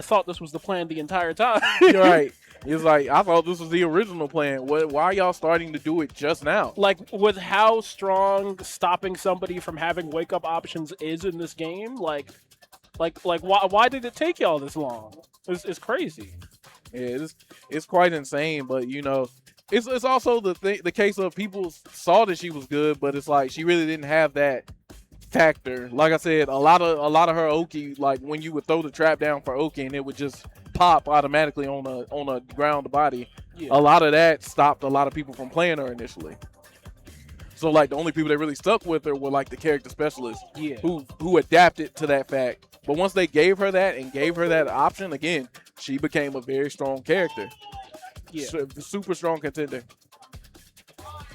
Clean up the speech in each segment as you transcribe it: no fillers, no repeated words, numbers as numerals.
thought this was the plan the entire time. You're right. It's like, I thought this was the original plan. Why are y'all starting to do it just now? Like, with how strong stopping somebody from having wake-up options is in this game, like why did it take y'all this long? It's crazy. Yeah, it's quite insane, but you know, it's also the case of people saw that she was good, but it's like she really didn't have that factor. Like I said, a lot of her Oki, like when you would throw the trap down for Oki and it would just pop automatically on a ground body. Yeah. A lot of that stopped a lot of people from playing her initially. So like the only people that really stuck with her were like the character specialists, Yeah. who adapted to that fact. But once they gave her that and gave her that option again, she became a very strong character. Yeah. Super strong contender.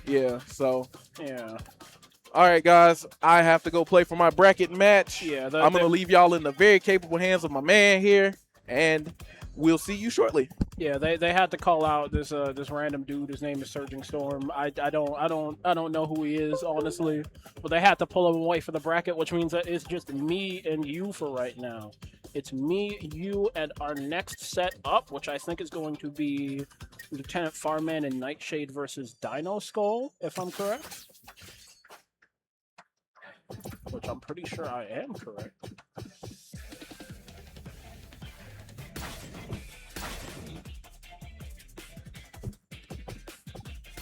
Yeah. So. Yeah. All right, guys, I have to go play for my bracket match. Yeah, I'm going to leave y'all in the very capable hands of my man here, and we'll see you shortly. Yeah, they had to call out this random dude. His name is Surging Storm. I don't know who he is, honestly, but they had to pull him away for the bracket, which means that it's just me and you for right now. It's me, you, and our next set up, which I think is going to be Lieutenant Farman and Nightshade versus Dino Skull, if I'm correct. Which I'm pretty sure I am correct.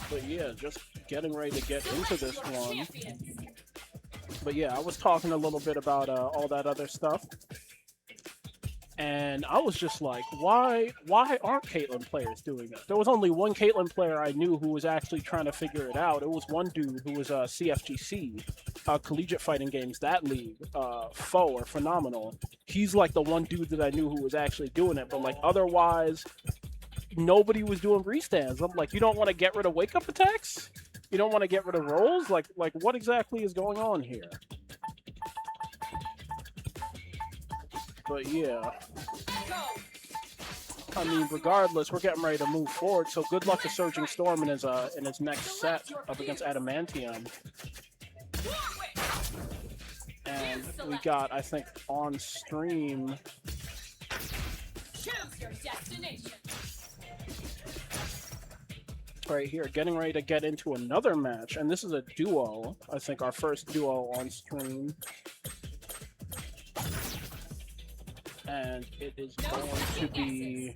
But yeah, just getting ready to get into this one. But yeah, I was talking a little bit about all that other stuff. And I was just like, why aren't Caitlyn players doing it? There was only one Caitlyn player I knew who was actually trying to figure it out. It was one dude who was CFGC, Collegiate Fighting Games, that league, Foe or Phenomenal. He's like the one dude that I knew who was actually doing it. But like otherwise, nobody was doing restands. I'm like, you don't want to get rid of wake-up attacks? You don't want to get rid of rolls? Like what exactly is going on here? But yeah, I mean, regardless, we're getting ready to move forward. So good luck to Surging Storm in his next set up against Adamantium. And we got, I think, on stream. Choose your destination. Right here, getting ready to get into another match, and this is a duo. I think our first duo on stream. And it is going to be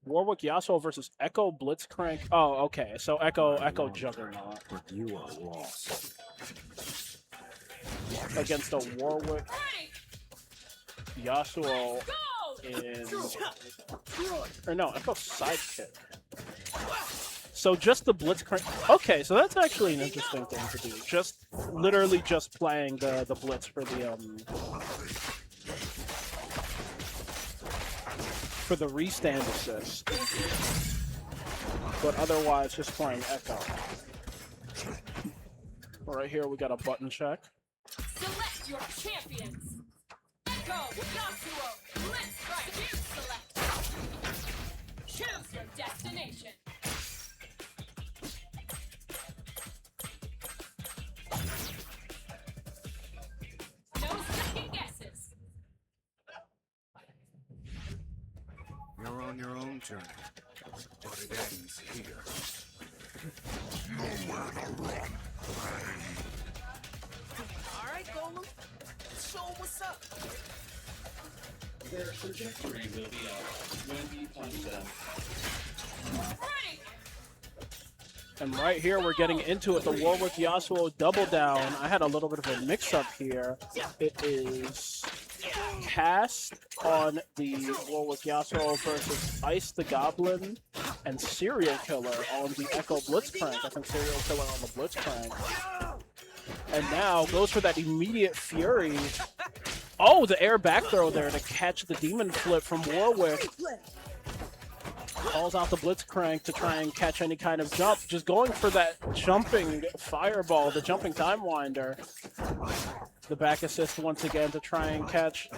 Warwick Yasuo versus Echo Blitzcrank. Oh, okay. So Echo Juggernaut. But you are lost. Against a Warwick Yasuo in... Or no, Echo Sidekick. So just the Blitzcrank... Okay, so that's actually an interesting thing to do. Just, literally just playing the Blitz for the restand assist, but otherwise just playing Echo. Right here we got a button check. Select your champions. Echo, Yasuo, Blitzcrank, you select. Choose your destination. No second guesses. You're on your own journey, but it ends here. Nowhere to run. All right, Golem. Show 'em what's up. Their trajectory will be up when you punch them. Ready. And right here we're getting into it. The Warwick Yasuo double down. I had a little bit of a mix-up here. It is Kast on the Warwick Yasuo versus Ice the Goblin and Cerea1Ki11er on the Echo Blitzcrank. I think Cerea1Ki11er on the Blitzcrank. And now goes for that immediate Fury. Oh, the air back throw there to catch the Demon Flip from Warwick. Calls out the Blitzcrank to try and catch any kind of jump. Just going for that jumping fireball, the jumping time winder. The back assist once again to try and catch.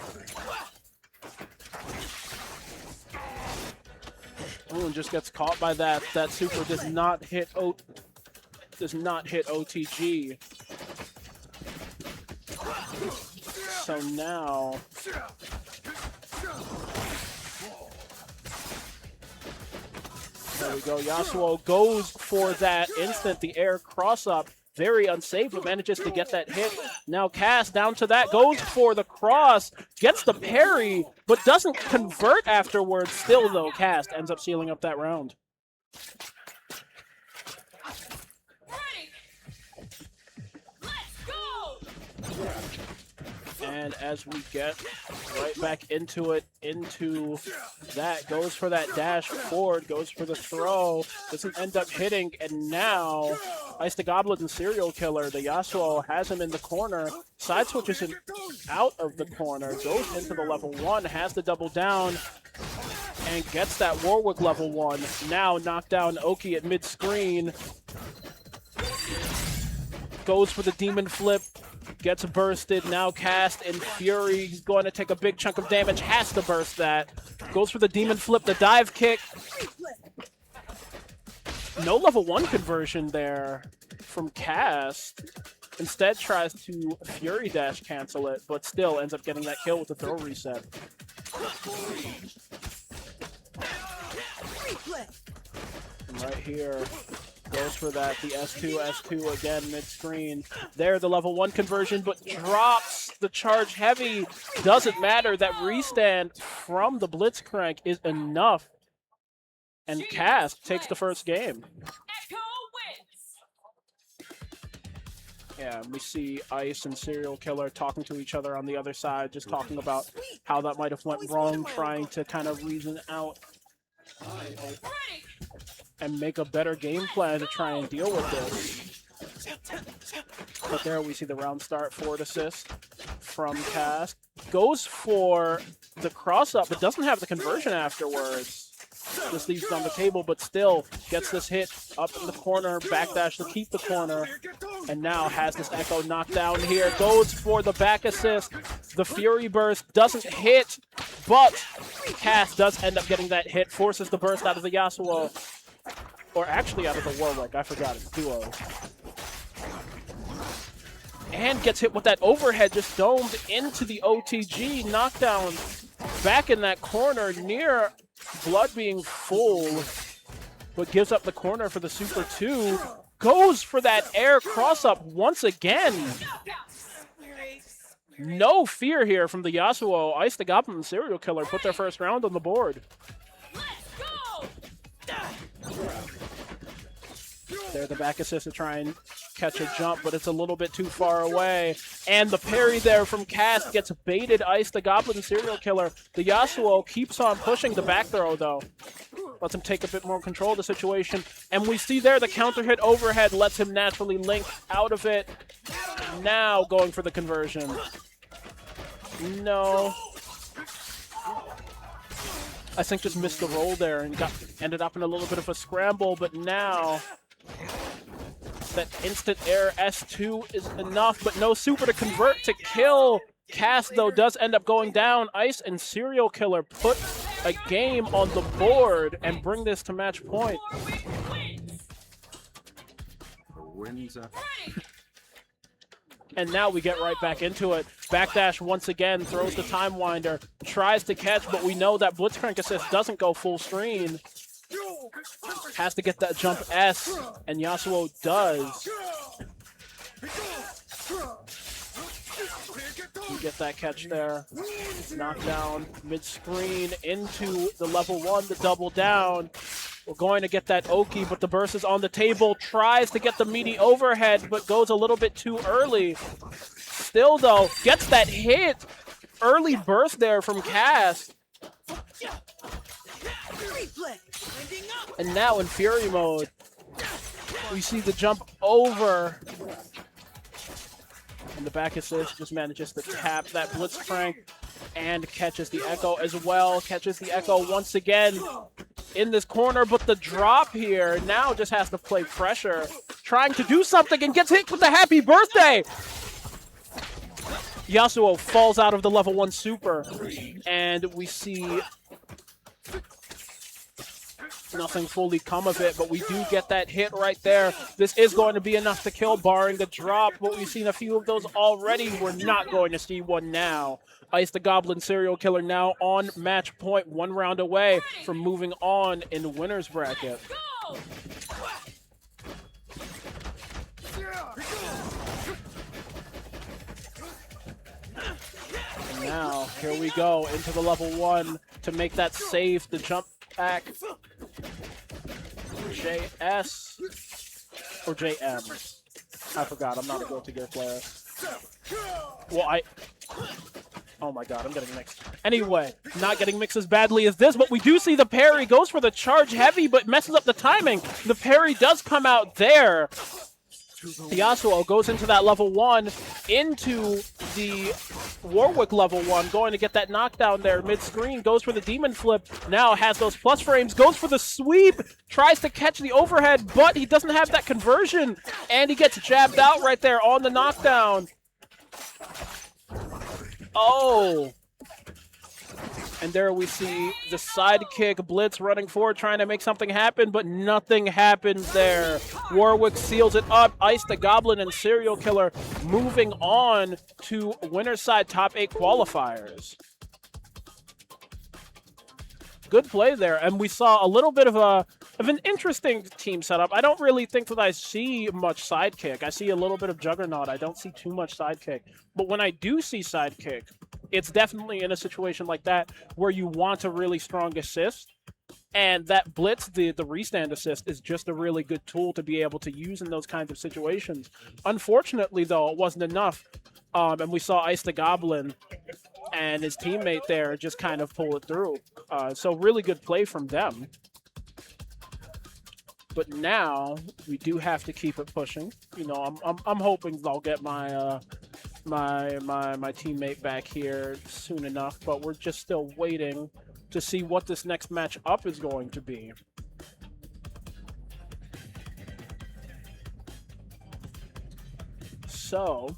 Ooh, and just gets caught by that. That super does not hit OTG. So now There we go. Yasuo goes for that instant, the air cross-up. Very unsafe, but manages to get that hit. Now Kast down to that, goes for the cross, gets the parry, but doesn't convert afterwards. Still, though, Kast ends up sealing up that round. Ready. Let's go. And as we get right back into it, into that, goes for that dash forward, goes for the throw, doesn't end up hitting, and now Cerea1Ki11er and Cerea1Ki11er, the Yasuo has him in the corner, side switches him out of the corner, goes into the level 1, has the double down, and gets that Warwick level 1. Now knock down Oki at mid-screen, goes for the demon flip, gets bursted. Now Kast in fury. He's going to take a big chunk of damage. Has to burst that. Goes for the demon flip, the dive kick. No level 1 conversion there from Kast. Instead tries to fury dash cancel it, but still ends up getting that kill with the throw reset. And right here, goes for that, the S2 again, mid-screen. There, the level 1 conversion, but drops the charge heavy. Doesn't matter, that restand from the Blitzcrank is enough. And Kast takes the first game. Echo wins. Yeah, we see Ice and Cerea1Ki11er talking to each other on the other side, just talking about how that might have went wrong, trying to kind of reason out Ready. and make a better game plan to try and deal with this. But there we see the round start, forward assist from Kast. Goes for the cross-up, but doesn't have the conversion afterwards. Just leaves it on the table, but still gets this hit up in the corner, backdash to keep the corner, and now has this Echo knocked down here. Goes for the back assist. The Fury Burst doesn't hit, but Kast does end up getting that hit, forces the burst out of the Yasuo. Or actually out of the Warwick, I forgot, it's duo. And gets hit with that overhead, just domed into the OTG. Knockdown back in that corner, near blood being full, but gives up the corner for the Super 2. Goes for that air cross-up once again. No fear here from the Yasuo. Cerea1Ki11er and Cerea1Ki11er put their first round on the board. There, the back assist to try and catch a jump, but it's a little bit too far away. And the parry there from Kast gets baited. Cerea1Ki11er and Cerea1Ki11er. The Yasuo keeps on pushing the back throw, though. Lets him take a bit more control of the situation. And we see there the counter hit overhead lets him naturally link out of it. Now going for the conversion. No. I think just missed the roll there and ended up in a little bit of a scramble, but now that instant air S2 is enough, but no super to convert to kill. Kast, though, does end up going down. Ice and Cerea1Ki11er put a game on the board and bring this to match point. Wins And now we get right back into it. Backdash once again, throws the Time Winder, tries to catch, but we know that Blitzcrank assist doesn't go full screen. Has to get that jump S, and Yasuo does. You get that catch there. Knockdown mid-screen into the level 1, the double down. We're going to get that Oki, but the burst is on the table. Tries to get the meaty overhead, but goes a little bit too early. Still, though, gets that hit. Early burst there from Kast. And now in Fury mode, we see the jump over. And the back assist just manages to tap that Blitzcrank and catches the Echo as well. Catches the Echo once again in this corner, but the drop here now just has to play pressure. Trying to do something and gets hit with the happy birthday! Yasuo falls out of the level 1 super, and we see Nothing fully come of it, but we do get that hit right there. This is going to be enough to kill, barring the drop, but we've seen a few of those already. We're not going to see one now. Ice the Goblin Serial Killer now on match point, 1 round away from moving on in the winner's bracket. Go! And now, here we go into the level 1 to make that save, the jump back. JS or JM? I forgot, I'm not a Guilty Gear player. Well, oh my god, I'm getting mixed. Anyway, not getting mixed as badly as this, but we do see the parry. Goes for the charge heavy, but messes up the timing. The parry does come out there. Yasuo goes into that level 1, into the Warwick level 1, going to get that knockdown there mid-screen, goes for the demon flip, now has those plus frames, goes for the sweep, tries to catch the overhead, but he doesn't have that conversion, and he gets jabbed out right there on the knockdown. Oh! And there we see the sidekick Blitz running forward, trying to make something happen, but nothing happens there. Warwick seals it up. Ice the Goblin and Serial Killer moving on to winner's side top 8 qualifiers. Good play there, and we saw a little bit of an interesting team setup. I don't really think that I see much sidekick. I see a little bit of Juggernaut. I don't see too much sidekick. But when I do see sidekick, it's definitely in a situation like that where you want a really strong assist, and that Blitz, the restand assist, is just a really good tool to be able to use in those kinds of situations. Unfortunately, though, it wasn't enough, and we saw Ice the Goblin and his teammate there just kind of pull it through. So really good play from them. But now we do have to keep it pushing. You know, I'm hoping I'll get my my teammate back here soon enough, but we're just still waiting to see what this next match up is going to be. So,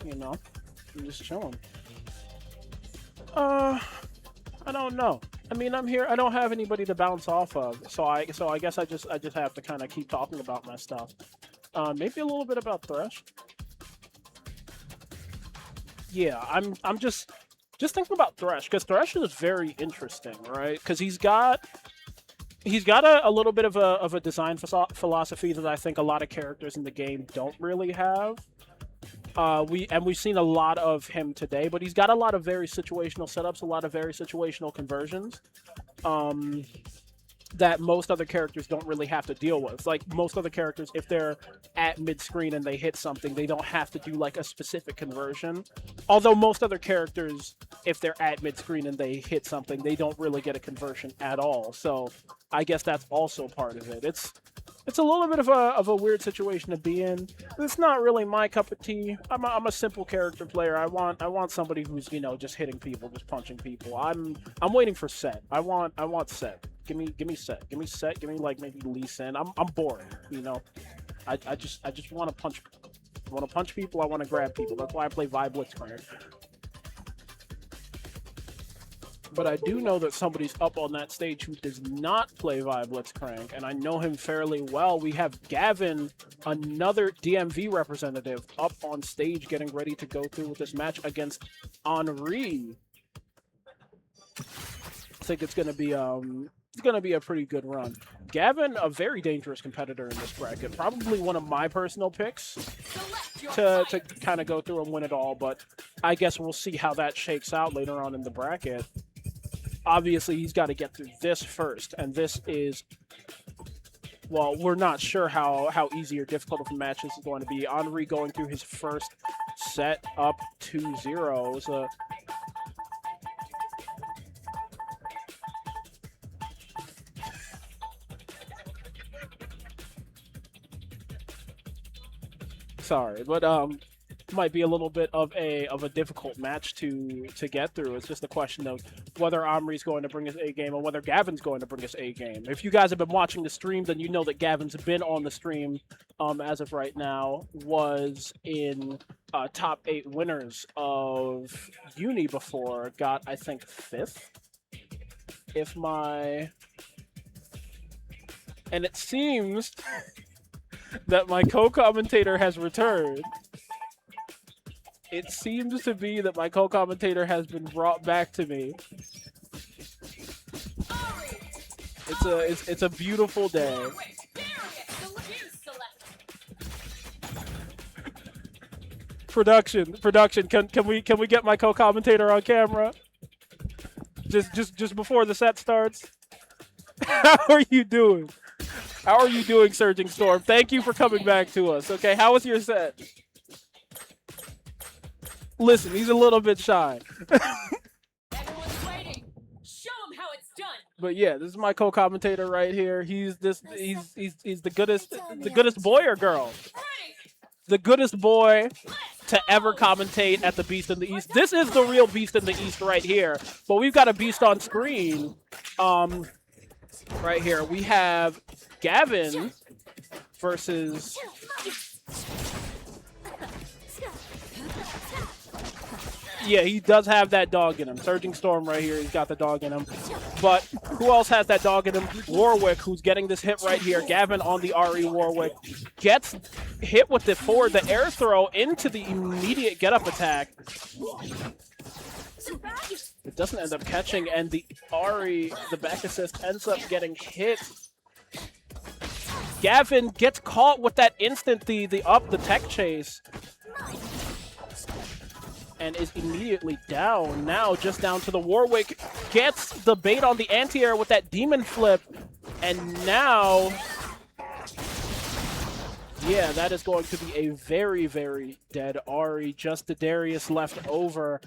you know, I'm just chilling. I don't know. I mean, I'm here. I don't have anybody to bounce off of, so I guess I just have to kind of keep talking about my stuff. Maybe a little bit about Thresh. Yeah, I'm just thinking about Thresh, because Thresh is very interesting, right? Because he's got a little bit of a design philosophy that I think a lot of characters in the game don't really have. We've seen a lot of him today, but he's got a lot of very situational setups, a lot of very situational conversions. That most other characters don't really have to deal with. Like, most other characters, if they're at mid-screen and they hit something, they don't have to do, like, a specific conversion. Although most other characters, if they're at mid-screen and they hit something, they don't really get a conversion at all. So I guess that's also part of it. It's a little bit of a weird situation to be in. It's not really my cup of tea. I'm a simple character player. I want somebody who's, you know, just hitting people, just punching people. I'm waiting for Set. I want Set. Give me Set. Give me Set. Give me, like, maybe Lee Sin. I'm bored, you know. I just want to punch. I want to punch people. I want to grab people. That's why I play Vi Blitzcrank. But I do know that somebody's up on that stage who does not play Vi Blitzcrank, and I know him fairly well. We have Gavin, another DMV representative, up on stage getting ready to go through with this match against Henri. I think it's going to be a pretty good run. Gavin, a very dangerous competitor in this bracket. Probably one of my personal picks to kind of go through and win it all, but I guess we'll see how that shakes out later on in the bracket. Obviously, he's got to get through this first, and this is, well, we're not sure how easy or difficult of a match this is going to be. Henri going through his first set up 2-0. So sorry, but might be a little bit of a difficult match to get through. It's just a question of whether Henri's going to bring us A game or whether Gavin's going to bring us A game. If you guys have been watching the stream, then you know that Gavin's been on the stream as of right now, was in top 8 winners of Uni before, got, I think, 5th, if my And it seems that my co-commentator has returned. It seems to be that my co-commentator has been brought back to me. It's a beautiful day. Production, can we get my co-commentator on camera? Just before the set starts. How are you doing? How are you doing, Surging Storm? Thank you for coming back to us. Okay, how was your set? Listen, he's a little bit shy. Everyone's waiting. Show him how it's done. But yeah, this is my co-commentator right here. He's the goodest boy or girl? Ready. The goodest boy to ever commentate at the Beast in the East. This is the real Beast in the East right here. But we've got a beast on screen. Right here we have Gavin versus yeah, he does have that dog in him. Surging Storm right here, he's got the dog in him. But who else has that dog in him? Warwick, who's getting this hit right here. Gavin on the RE Warwick gets hit with the air throw into the immediate get-up attack. It doesn't end up catching, and the RE, the back assist, ends up getting hit. Gavin gets caught with that instant, the tech chase. And is immediately down. Now just down to the Warwick. Gets the bait on the anti-air with that demon flip. And now... yeah, that is going to be a very, very dead Ahri. Just the Darius left over.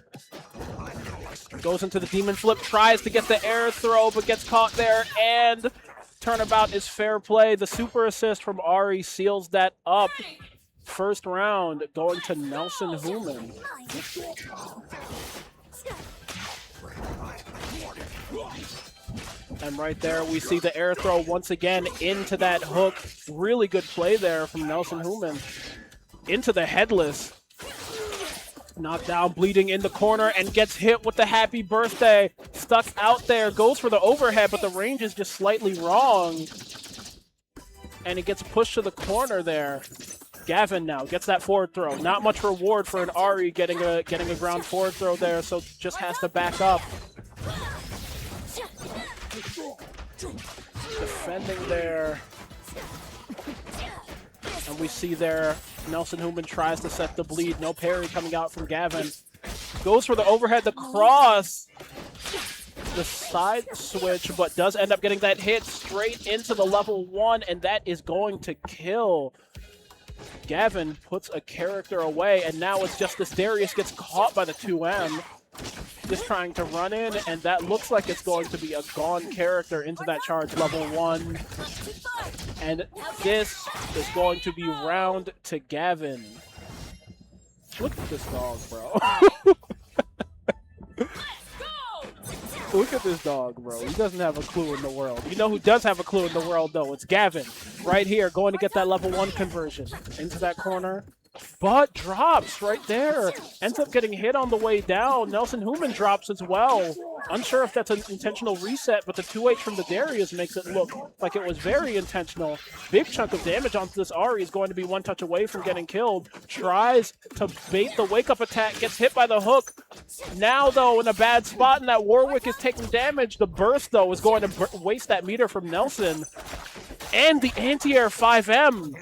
Goes into the demon flip. Tries to get the air throw, but gets caught there. And turnabout is fair play. The super assist from Ahri seals that up. First round going to Nelson Hooman. And right there we see the air throw once again into that hook. Really good play there from Nelson Hooman. Into the headless. Knocked down, bleeding in the corner, and gets hit with the happy birthday. Stuck out there, goes for the overhead, but the range is just slightly wrong. And it gets pushed to the corner there. Gavin now gets that forward throw. Not much reward for an Ahri getting a ground forward throw there, so just has to back up. Defending there. And we see there, Nelson Hooman tries to set the bleed. No parry coming out from Gavin. Goes for the overhead, the cross. The side switch, but does end up getting that hit straight into the level 1, and that is going to kill. Gavin puts a character away, and now it's just this Darius gets caught by the 2M. Just trying to run in, and that looks like it's going to be a gone character into that charge level 1. And this is going to be round to Gavin. Look at this dog, bro. Look at this dog, bro. He doesn't have a clue in the world. You know who does have a clue in the world, though? It's Gavin. Right here, going to get that level 1 conversion. Into that corner. But drops right there. Ends up getting hit on the way down. Nelson Hooman drops as well. Unsure if that's an intentional reset, but the 2H from the Darius makes it look like it was very intentional. Big chunk of damage onto this Ahri is going to be one touch away from getting killed. Tries to bait the wake-up attack, gets hit by the hook. Now, though, in a bad spot, and that Warwick is taking damage. The burst, though, is going to waste that meter from Nelson. And the anti-air 5M.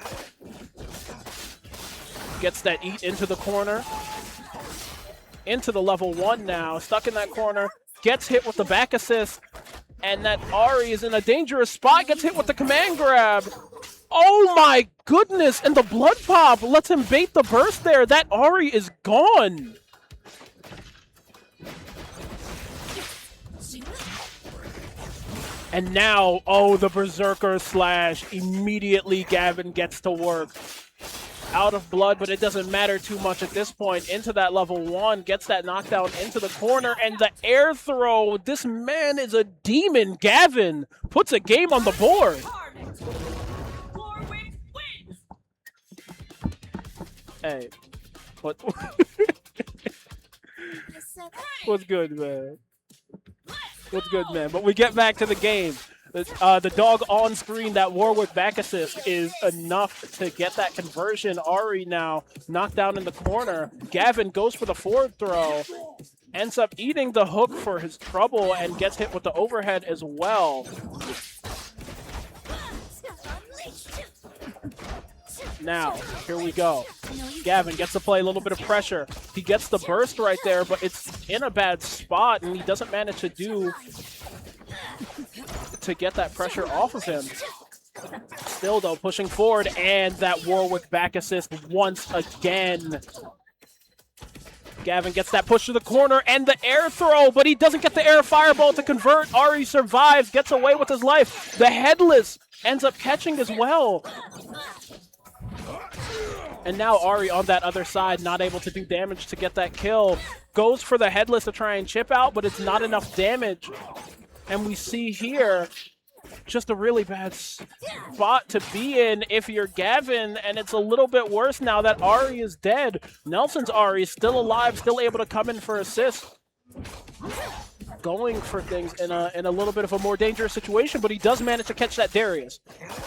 Gets that eat into the corner. Into the level 1 now. Stuck in that corner. Gets hit with the back assist. And that Ahri is in a dangerous spot. Gets hit with the command grab. Oh my goodness. And the blood pop lets him bait the burst there. That Ahri is gone. And now, oh, the Berserker slash. Immediately Gavin gets to work. Out of blood, but it doesn't matter too much at this point. Into that level 1, gets that knockdown into the corner, and the air throw. This man is a demon. Gavin puts a game on the board. Hey, what? What's good, man? What's good, man? But we get back to the game. The dog on screen, that Warwick back assist is enough to get that conversion. Ari now knocked down in the corner. Gavin goes for the forward throw, ends up eating the hook for his trouble and gets hit with the overhead as well. Now, here we go. Gavin gets to play a little bit of pressure. He gets the burst right there, but it's in a bad spot, and he doesn't manage to get that pressure off of him. Still, though, pushing forward, and that Warwick back assist once again. Gavin gets that push to the corner and the air throw, but he doesn't get the air fireball to convert. Ari survives, gets away with his life. The headless ends up catching as well. And now Ari on that other side, not able to do damage to get that kill. Goes for the headless to try and chip out, but it's not enough damage. And we see here just a really bad spot to be in if you're Gavin, and it's a little bit worse now that Ari is dead. Nelson's Ari is still alive, still able to come in for assist. Going for things in a little bit of a more dangerous situation, but he does manage to catch that Darius.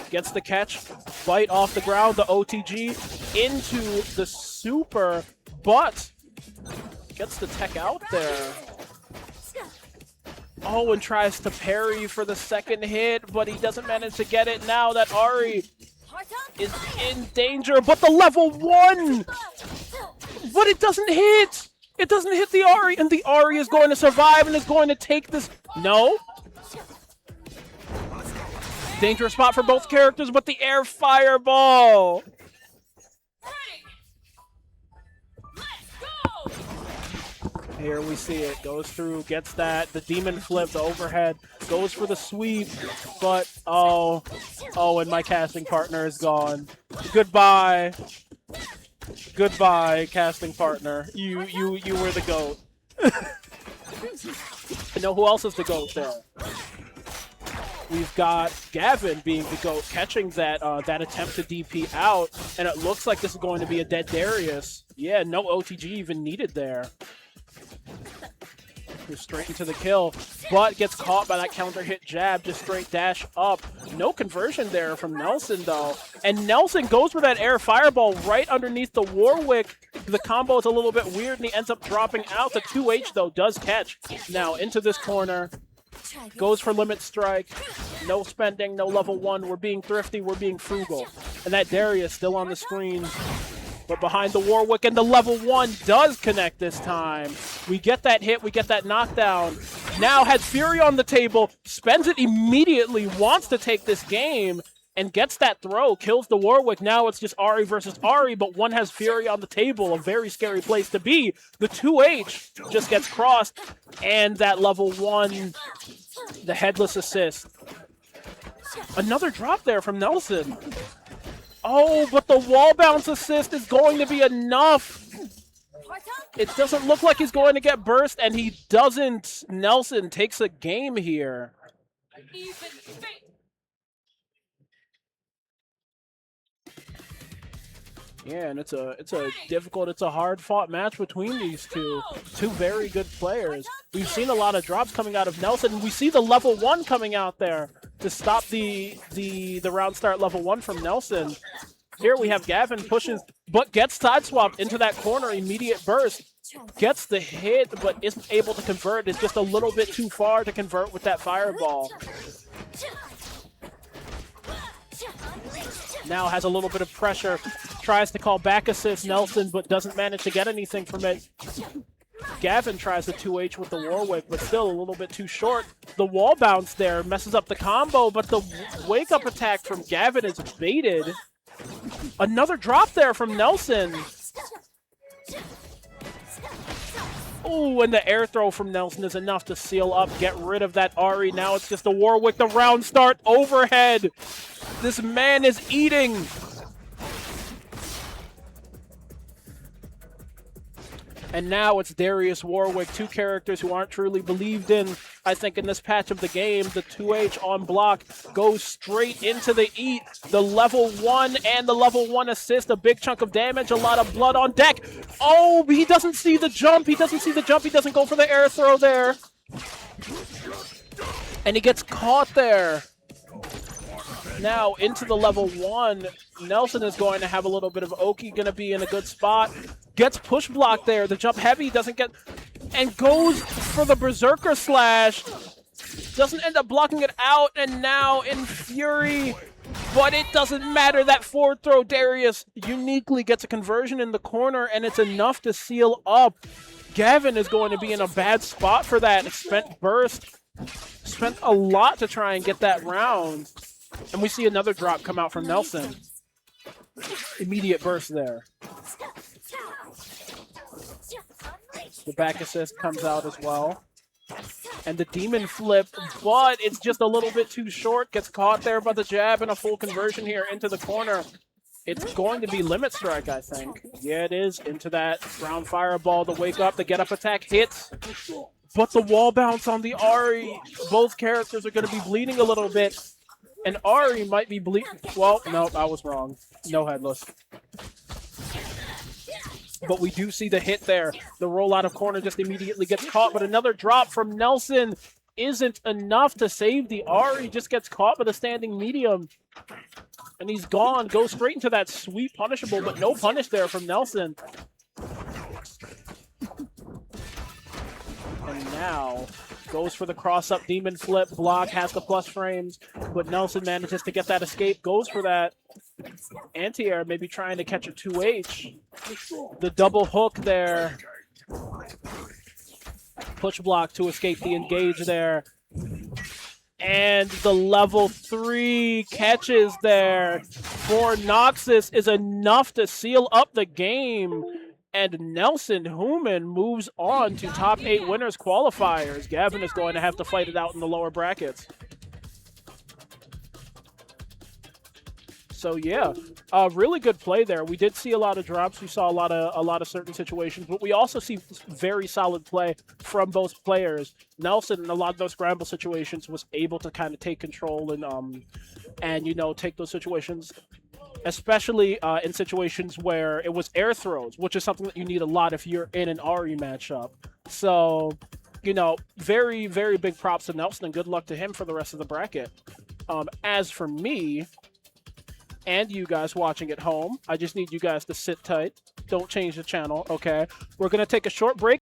Gets the catch, bite off the ground, the OTG into the super, but gets the tech out there. Oh, and tries to parry for the second hit, but he doesn't manage to get it. Now that Ari is in danger, but the level 1! But it doesn't hit! It doesn't hit the Ari, and the Ari is going to survive and is going to take this. No. Dangerous spot for both characters, but the air fireball. Here we see it. Goes through, gets that. The demon flip, the overhead. Goes for the sweep, but oh, and my casting partner is gone. Goodbye. Goodbye, casting partner. You were the GOAT. You know who else is the GOAT there? We've got Gavin being the GOAT, catching that that attempt to DP out, and it looks like this is going to be a dead Darius. Yeah, no OTG even needed there. Goes straight into the kill, but gets caught by that counter hit jab, just straight dash up. No conversion there from Nelson, though. And Nelson goes for that air fireball right underneath the Warwick. The combo is a little bit weird, and he ends up dropping out. The 2H, though, does catch. Now into this corner. Goes for limit strike. No spending, no level 1. We're being thrifty, we're being frugal. And that Darius still on the screen. But behind the Warwick, and the level 1 does connect this time. We get that hit, we get that knockdown. Now has Fury on the table, spends it immediately, wants to take this game, and gets that throw, kills the Warwick. Now it's just Ari versus Ari, but one has Fury on the table, a very scary place to be. The 2H just gets crossed, and that level 1, the headless assist. Another drop there from Nelson. Oh, but the wall bounce assist is going to be enough. It doesn't look like he's going to get burst, and he doesn't. Nelson takes a game here. Yeah, and it's a difficult, it's a hard-fought match between these two very good players. We've seen a lot of drops coming out of Nelson, and we see the level 1 coming out there to stop the round start level 1 from Nelson. Here we have Gavin pushes, but gets sideswapped into that corner, immediate burst. Gets the hit, but isn't able to convert. It's just a little bit too far to convert with that fireball. Now has a little bit of pressure. Tries to call back assist Nelson, but doesn't manage to get anything from it. Gavin tries the 2H with the Warwick, but still a little bit too short. The wall bounce there messes up the combo, but the wake-up attack from Gavin is baited. Another drop there from Nelson. Oh, and the air throw from Nelson is enough to seal up, get rid of that Ari. Now it's just a Warwick, the round start overhead. This man is eating. And now it's Darius, Warwick, two characters who aren't truly believed in. I think in this patch of the game, the 2H on block goes straight into the eat. The level 1 and the level 1 assist, a big chunk of damage, a lot of blood on deck. Oh, he doesn't see the jump. He doesn't see the jump. He doesn't go for the air throw there. And he gets caught there. Now into the level 1, Nelson is going to have a little bit of Oki, going to be in a good spot. Gets push blocked there. The jump heavy doesn't get, and goes for the Berserker Slash. Doesn't end up blocking it out, and now in Fury, but it doesn't matter. That forward throw, Darius uniquely gets a conversion in the corner, and it's enough to seal up. Gavin is going to be in a bad spot for that. Spent burst, spent a lot to try and get that round. And we see another drop come out from Nelson. Immediate burst there. The back assist comes out as well. And the demon flip, but it's just a little bit too short. Gets caught there by the jab and a full conversion here into the corner. It's going to be limit strike, I think. Yeah, it is. Into that round fireball, the wake up, the get up attack hits. But the wall bounce on the Ari. Both characters are going to be bleeding a little bit. And Ari might be bleeding. Well, no, I was wrong. No headless. But we do see the hit there. The roll out of corner just immediately gets caught. But another drop from Nelson isn't enough to save the Ari. Just gets caught by the standing medium. And he's gone. Goes straight into that sweet punishable, but no punish there from Nelson. And now goes for the cross-up demon flip. Block has the plus frames, but Nelson manages to get that escape. Goes for that anti-air, maybe trying to catch a 2H. The double hook there. Push block to escape the engage there. And the level 3 catches there for Noxus is enough to seal up the game. And Nelson Hooman moves on to top 8 winners qualifiers. Gavin is going to have to fight it out in the lower brackets. So yeah, really good play there. We did see a lot of drops. We saw a lot of certain situations, but we also see very solid play from both players. Nelson in a lot of those scramble situations was able to kind of take control and you know, take those situations, especially in situations where it was air throws, which is something that you need a lot if you're in an Ari matchup. So, you know, very, very big props to Nelson, and good luck to him for the rest of the bracket. As for me, and you guys watching at home, I just need you guys to sit tight. Don't change the channel, okay? We're going to take a short break.